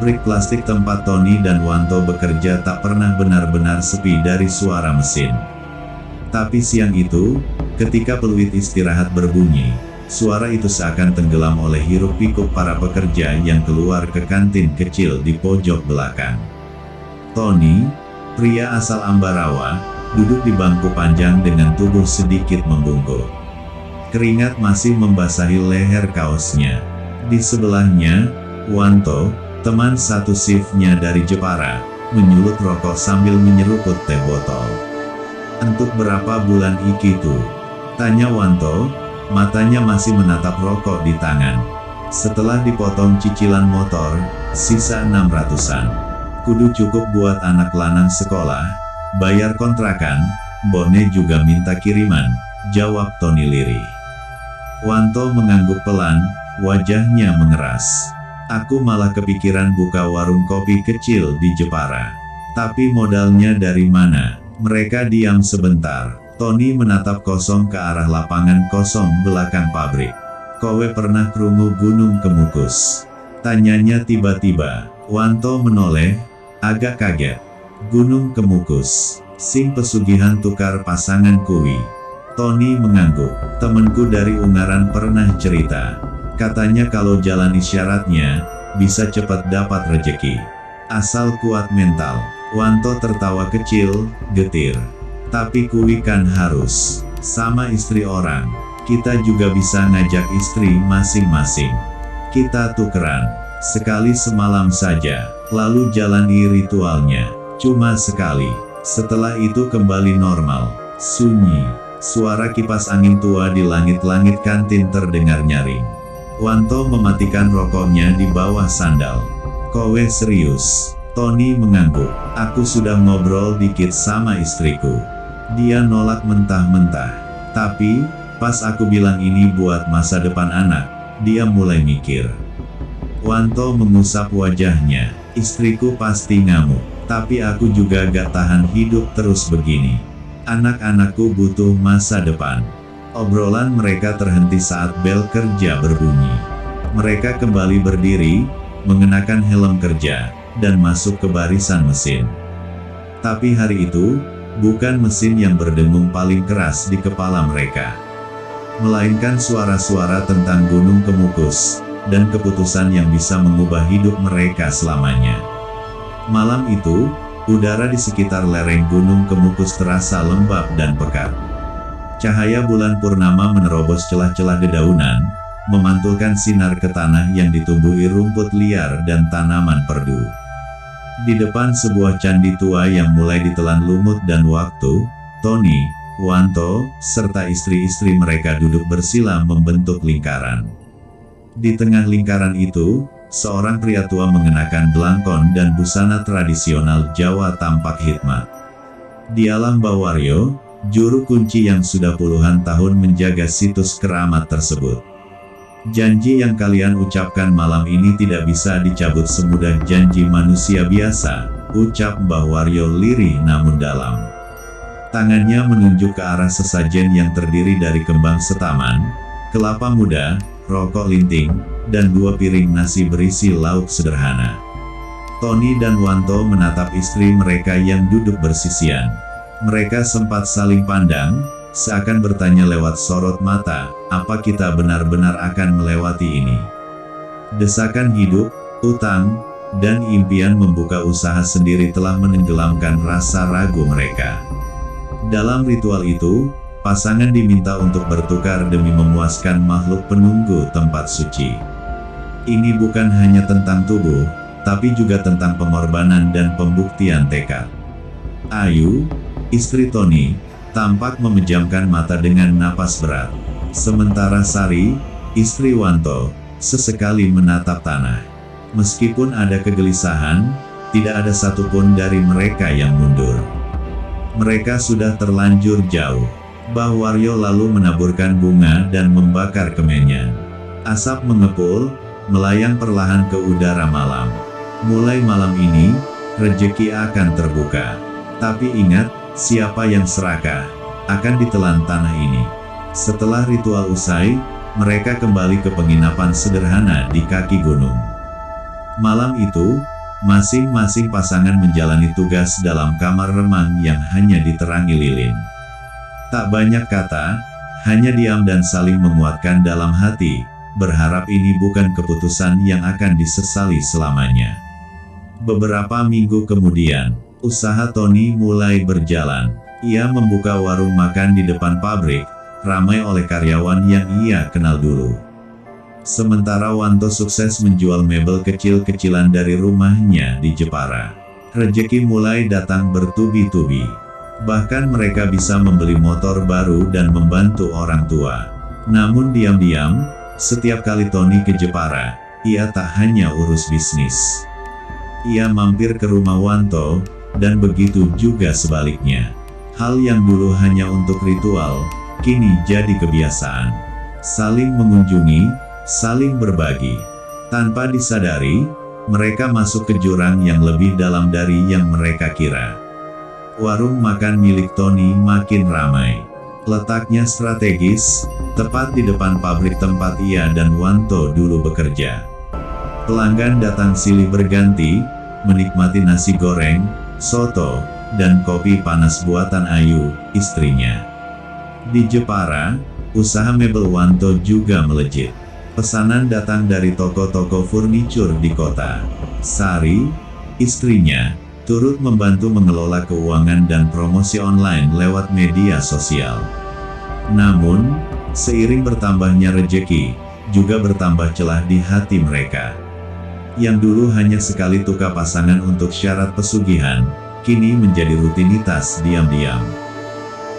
Pabrik plastik tempat Tony dan Wanto bekerja tak pernah benar-benar sepi dari suara mesin. Tapi siang itu, ketika peluit istirahat berbunyi, suara itu seakan tenggelam oleh hiruk-pikuk para pekerja yang keluar ke kantin kecil di pojok belakang. Tony, pria asal Ambarawa, duduk di bangku panjang dengan tubuh sedikit membungkuk. Keringat masih membasahi leher kaosnya. Di sebelahnya, Wanto, teman satu shift-nya dari Jepara, menyulut rokok sambil menyeruput teh botol. "Untuk berapa bulan iki tuh?" tanya Wanto, matanya masih menatap rokok di tangan. "Setelah dipotong cicilan motor, sisa 600-an. Kudu cukup buat anak lanang sekolah, bayar kontrakan, Bone juga minta kiriman," jawab Tony lirih. Wanto mengangguk pelan, wajahnya mengeras. "Aku malah kepikiran buka warung kopi kecil di Jepara. Tapi modalnya dari mana?" Mereka diam sebentar. Tony menatap kosong ke arah lapangan kosong belakang pabrik. "Kowe pernah krungu Gunung Kemukus?" tanyanya tiba-tiba. Wanto menoleh, agak kaget. "Gunung Kemukus, sing pesugihan tukar pasangan kuwi." Tony mengangguk. "Temenku dari Ungaran pernah cerita. Katanya kalau jalan isyaratnya, bisa cepat dapat rejeki. Asal kuat mental." Wanto tertawa kecil, getir. "Tapi kuwi kan harus sama istri orang. Kita juga bisa ngajak istri masing-masing. Kita tukeran, sekali semalam saja, lalu jalani ritualnya. Cuma sekali. Setelah itu kembali normal." Sunyi. Suara kipas angin tua di langit-langit kantin terdengar nyaring. Wanto mematikan rokoknya di bawah sandal. "Kowe serius?" Tony mengangguk. "Aku sudah ngobrol dikit sama istriku. Dia nolak mentah-mentah. Tapi, pas aku bilang ini buat masa depan anak, dia mulai mikir." Wanto mengusap wajahnya. "Istriku pasti ngamuk. Tapi aku juga gak tahan hidup terus begini. Anak-anakku butuh masa depan." Obrolan mereka terhenti saat bel kerja berbunyi. Mereka kembali berdiri, mengenakan helm kerja, dan masuk ke barisan mesin. Tapi hari itu, bukan mesin yang berdengung paling keras di kepala mereka, melainkan suara-suara tentang Gunung Kemukus, dan keputusan yang bisa mengubah hidup mereka selamanya. Malam itu, udara di sekitar lereng Gunung Kemukus terasa lembab dan pekat. Cahaya bulan purnama menerobos celah-celah dedaunan, memantulkan sinar ke tanah yang ditumbuhi rumput liar dan tanaman perdu. Di depan sebuah candi tua yang mulai ditelan lumut dan waktu, Tony, Wanto, serta istri-istri mereka duduk bersila membentuk lingkaran. Di tengah lingkaran itu, seorang pria tua mengenakan belangkon dan busana tradisional Jawa tampak hikmat. Dialah Mbah Waryo, juru kunci yang sudah puluhan tahun menjaga situs keramat tersebut. "Janji yang kalian ucapkan malam ini tidak bisa dicabut semudah janji manusia biasa," ucap Mbah Waryo lirih namun dalam. Tangannya menunjuk ke arah sesajen yang terdiri dari kembang setaman, kelapa muda, rokok linting, dan 2 piring nasi berisi lauk sederhana. Tony dan Wanto menatap istri mereka yang duduk bersisian. Mereka sempat saling pandang, seakan bertanya lewat sorot mata, apa kita benar-benar akan melewati ini? Desakan hidup, utang, dan impian membuka usaha sendiri telah menenggelamkan rasa ragu mereka. Dalam ritual itu, pasangan diminta untuk bertukar demi memuaskan makhluk penunggu tempat suci. Ini bukan hanya tentang tubuh, tapi juga tentang pengorbanan dan pembuktian tekad. Ayu, istri Tony, tampak memejamkan mata dengan napas berat. Sementara Sari, istri Wanto, sesekali menatap tanah. Meskipun ada kegelisahan, tidak ada satupun dari mereka yang mundur. Mereka sudah terlanjur jauh. Mbah Waryo lalu menaburkan bunga dan membakar kemenyan. Asap mengepul, melayang perlahan ke udara malam. Mulai malam ini, rejeki akan terbuka. Tapi ingat, siapa yang serakah, akan ditelan tanah ini. Setelah ritual usai, mereka kembali ke penginapan sederhana di kaki gunung. Malam itu, Masing-masing pasangan menjalani tugas dalam kamar remang yang hanya diterangi lilin. Tak banyak kata, hanya diam dan saling menguatkan dalam hati, berharap ini bukan keputusan yang akan disesali selamanya. Beberapa minggu kemudian, usaha Tony mulai berjalan. Ia membuka warung makan di depan pabrik, ramai oleh karyawan yang ia kenal dulu. Sementara Wanto sukses menjual mebel kecil-kecilan dari rumahnya di Jepara. Rejeki mulai datang bertubi-tubi. Bahkan mereka bisa membeli motor baru dan membantu orang tua. Namun diam-diam, setiap kali Tony ke Jepara, ia tak hanya urus bisnis. Ia mampir ke rumah Wanto, dan begitu juga sebaliknya. Hal yang dulu hanya untuk ritual, kini jadi kebiasaan. Saling mengunjungi, saling berbagi. Tanpa disadari, mereka masuk ke jurang yang lebih dalam dari yang mereka kira. Warung makan milik Tony makin ramai. Letaknya strategis, tepat di depan pabrik tempat ia dan Wanto dulu bekerja. Pelanggan datang silih berganti, menikmati nasi goreng, soto, dan kopi panas buatan Ayu, istrinya. Di Jepara, usaha mebel Wanto juga melejit. Pesanan datang dari toko-toko furnitur di kota. Sari, istrinya, turut membantu mengelola keuangan dan promosi online lewat media sosial. Namun, seiring bertambahnya rejeki, juga bertambah celah di hati mereka. Yang dulu hanya sekali tukar pasangan untuk syarat pesugihan, kini menjadi rutinitas diam-diam.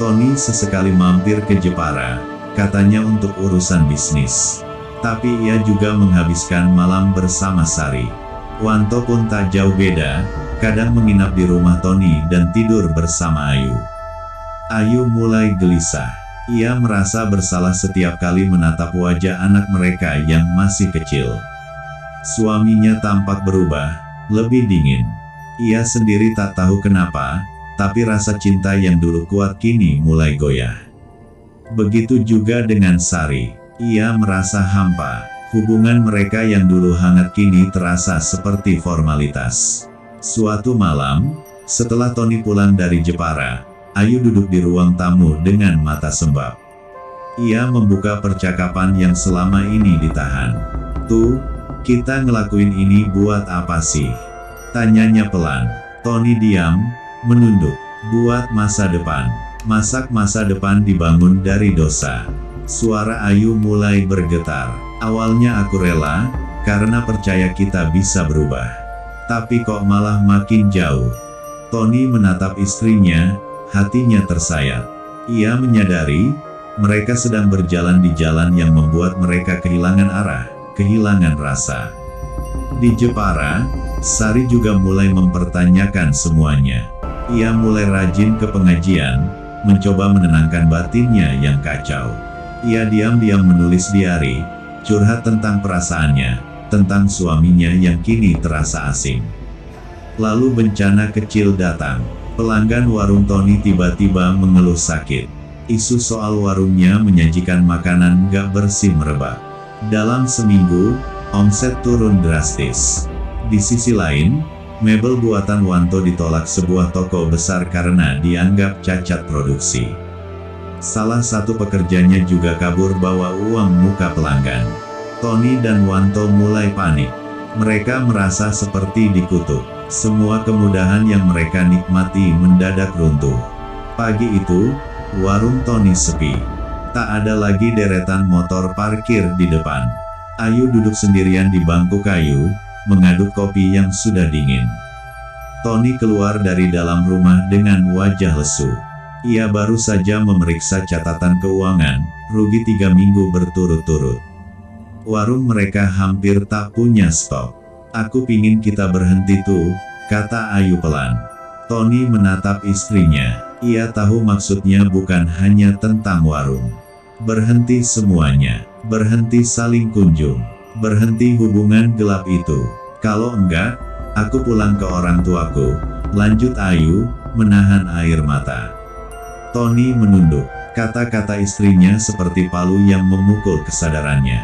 Tony sesekali mampir ke Jepara, katanya untuk urusan bisnis. Tapi ia juga menghabiskan malam bersama Sari. Wanto pun tak jauh beda, kadang menginap di rumah Tony dan tidur bersama Ayu. Ayu mulai gelisah. Ia merasa bersalah setiap kali menatap wajah anak mereka yang masih kecil. Suaminya tampak berubah, lebih dingin. Ia sendiri tak tahu kenapa, tapi rasa cinta yang dulu kuat kini mulai goyah. Begitu juga dengan Sari. Ia merasa hampa. Hubungan mereka yang dulu hangat kini terasa seperti formalitas. Suatu malam, setelah Tony pulang dari Jepara, Ayu duduk di ruang tamu dengan mata sembab. Ia membuka percakapan yang selama ini ditahan. "Tuh, kita ngelakuin ini buat apa sih?" tanyanya pelan. Tony diam, menunduk. "Buat masa depan. Masak masa depan dibangun dari dosa." Suara Ayu mulai bergetar. "Awalnya aku rela, karena percaya kita bisa berubah. Tapi kok malah makin jauh." Tony menatap istrinya, hatinya tersayat. Ia menyadari, mereka sedang berjalan di jalan yang membuat mereka kehilangan arah, kehilangan rasa. Di Jepara, Sari juga mulai mempertanyakan semuanya. Ia mulai rajin ke pengajian, mencoba menenangkan batinnya yang kacau. Ia diam-diam menulis diari, curhat tentang perasaannya, tentang suaminya yang kini terasa asing. Lalu bencana kecil datang. Pelanggan warung Tony tiba-tiba mengeluh sakit. Isu soal warungnya menyajikan makanan gak bersih merebak. Dalam seminggu, omset turun drastis. Di sisi lain, mebel buatan Wanto ditolak sebuah toko besar karena dianggap cacat produksi. Salah satu pekerjanya juga kabur bawa uang muka pelanggan. Tony dan Wanto mulai panik. Mereka merasa seperti dikutuk. Semua kemudahan yang mereka nikmati mendadak runtuh. Pagi itu, warung Tony sepi. Tak ada lagi deretan motor parkir di depan. Ayu duduk sendirian di bangku kayu, mengaduk kopi yang sudah dingin. Tony keluar dari dalam rumah dengan wajah lesu. Ia baru saja memeriksa catatan keuangan, rugi 3 minggu berturut-turut. Warung mereka hampir tak punya stok. "Aku pingin kita berhenti tuh," kata Ayu pelan. Tony menatap istrinya. Ia tahu maksudnya bukan hanya tentang warung. Berhenti semuanya. Berhenti saling kunjung. Berhenti hubungan gelap itu. "Kalau enggak, aku pulang ke orang tuaku," lanjut Ayu, menahan air mata. Tony menunduk. Kata-kata istrinya seperti palu yang memukul kesadarannya.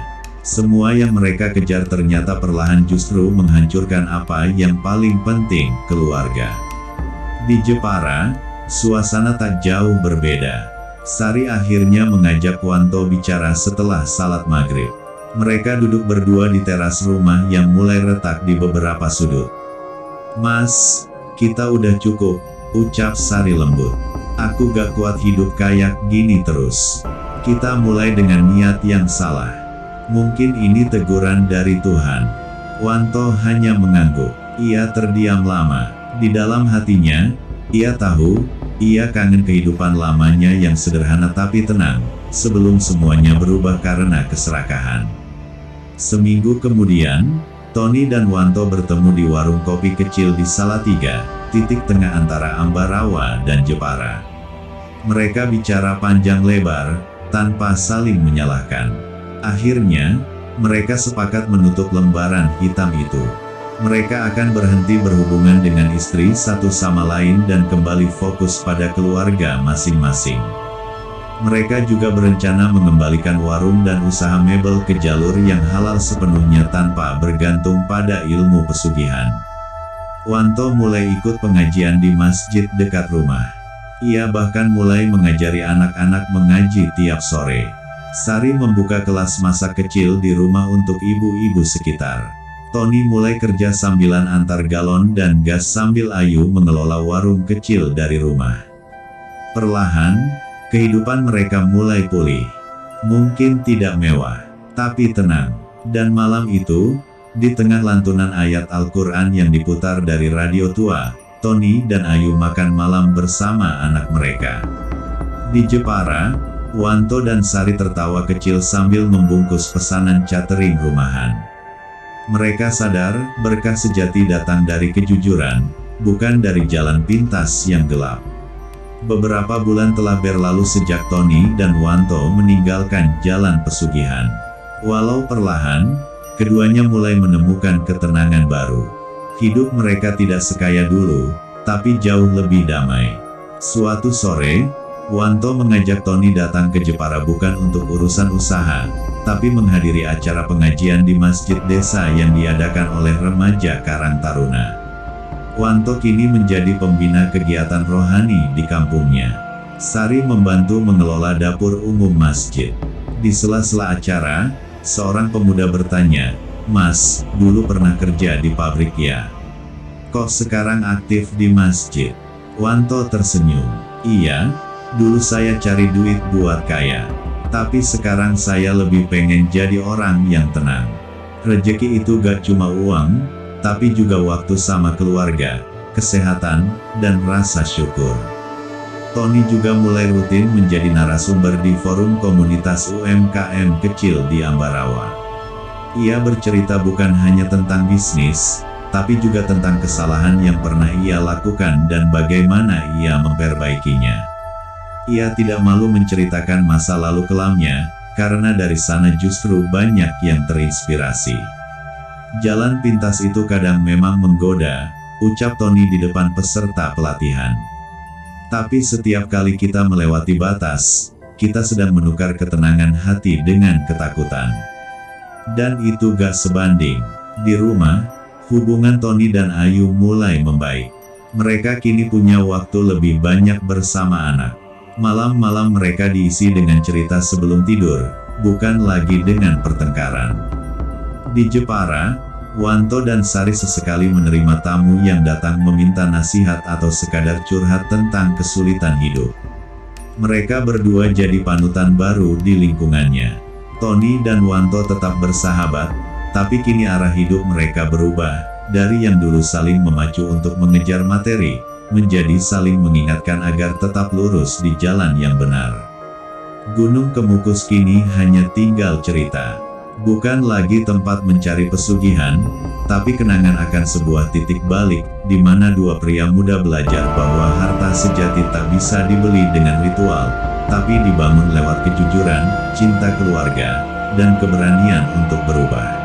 Semua yang mereka kejar ternyata perlahan justru menghancurkan apa yang paling penting, keluarga. Di Jepara, suasana tak jauh berbeda. Sari akhirnya mengajak Wanto bicara setelah salat maghrib. Mereka duduk berdua di teras rumah yang mulai retak di beberapa sudut. "Mas, kita udah cukup," ucap Sari lembut. "Aku gak kuat hidup kayak gini terus. Kita mulai dengan niat yang salah. Mungkin ini teguran dari Tuhan." Wanto hanya mengangguk. Ia terdiam lama. Di dalam hatinya, ia tahu, ia kangen kehidupan lamanya yang sederhana tapi tenang, sebelum semuanya berubah karena keserakahan. Seminggu kemudian, Tony dan Wanto bertemu di warung kopi kecil di Salatiga, titik tengah antara Ambarawa dan Jepara. Mereka bicara panjang lebar, tanpa saling menyalahkan. Akhirnya, mereka sepakat menutup lembaran hitam itu. Mereka akan berhenti berhubungan dengan istri satu sama lain dan kembali fokus pada keluarga masing-masing. Mereka juga berencana mengembalikan warung dan usaha mebel ke jalur yang halal sepenuhnya tanpa bergantung pada ilmu pesugihan. Wanto mulai ikut pengajian di masjid dekat rumah. Ia bahkan mulai mengajari anak-anak mengaji tiap sore. Sari membuka kelas masa kecil di rumah untuk ibu-ibu sekitar. Tony mulai kerja sambilan antar galon dan gas sambil Ayu mengelola warung kecil dari rumah. Perlahan, kehidupan mereka mulai pulih. Mungkin tidak mewah, tapi tenang. Dan malam itu, di tengah lantunan ayat Al-Quran yang diputar dari radio tua, Tony dan Ayu makan malam bersama anak mereka. Di Jepara, Wanto dan Sari tertawa kecil sambil membungkus pesanan catering rumahan. Mereka sadar, berkah sejati datang dari kejujuran, bukan dari jalan pintas yang gelap. Beberapa bulan telah berlalu sejak Tony dan Wanto meninggalkan jalan pesugihan. Walau perlahan, keduanya mulai menemukan ketenangan baru. Hidup mereka tidak sekaya dulu, tapi jauh lebih damai. Suatu sore, Wanto mengajak Tony datang ke Jepara bukan untuk urusan usaha, tapi menghadiri acara pengajian di masjid desa yang diadakan oleh remaja Karang Taruna. Wanto kini menjadi pembina kegiatan rohani di kampungnya. Sari membantu mengelola dapur umum masjid. Di sela-sela acara, seorang pemuda bertanya, "Mas, dulu pernah kerja di pabrik ya? Kok sekarang aktif di masjid?" Wanto tersenyum. "Iya, dulu saya cari duit buat kaya. Tapi sekarang saya lebih pengen jadi orang yang tenang. Rezeki itu gak cuma uang, tapi juga waktu sama keluarga, kesehatan, dan rasa syukur." Tony juga mulai rutin menjadi narasumber di forum komunitas UMKM kecil di Ambarawa. Ia bercerita bukan hanya tentang bisnis, tapi juga tentang kesalahan yang pernah ia lakukan dan bagaimana ia memperbaikinya. Ia tidak malu menceritakan masa lalu kelamnya, karena dari sana justru banyak yang terinspirasi. "Jalan pintas itu kadang memang menggoda," ucap Tony di depan peserta pelatihan. "Tapi setiap kali kita melewati batas, kita sedang menukar ketenangan hati dengan ketakutan. Dan itu gak sebanding." Di rumah, hubungan Tony dan Ayu mulai membaik. Mereka kini punya waktu lebih banyak bersama anak. Malam-malam mereka diisi dengan cerita sebelum tidur, bukan lagi dengan pertengkaran. Di Jepara, Wanto dan Sari sesekali menerima tamu yang datang meminta nasihat atau sekadar curhat tentang kesulitan hidup. Mereka berdua jadi panutan baru di lingkungannya. Tony dan Wanto tetap bersahabat, tapi kini arah hidup mereka berubah, dari yang dulu saling memacu untuk mengejar materi, menjadi saling mengingatkan agar tetap lurus di jalan yang benar. Gunung Kemukus kini hanya tinggal cerita. Bukan lagi tempat mencari pesugihan, tapi kenangan akan sebuah titik balik, di mana dua pria muda belajar bahwa harta sejati tak bisa dibeli dengan ritual, tapi dibangun lewat kejujuran, cinta keluarga, dan keberanian untuk berubah.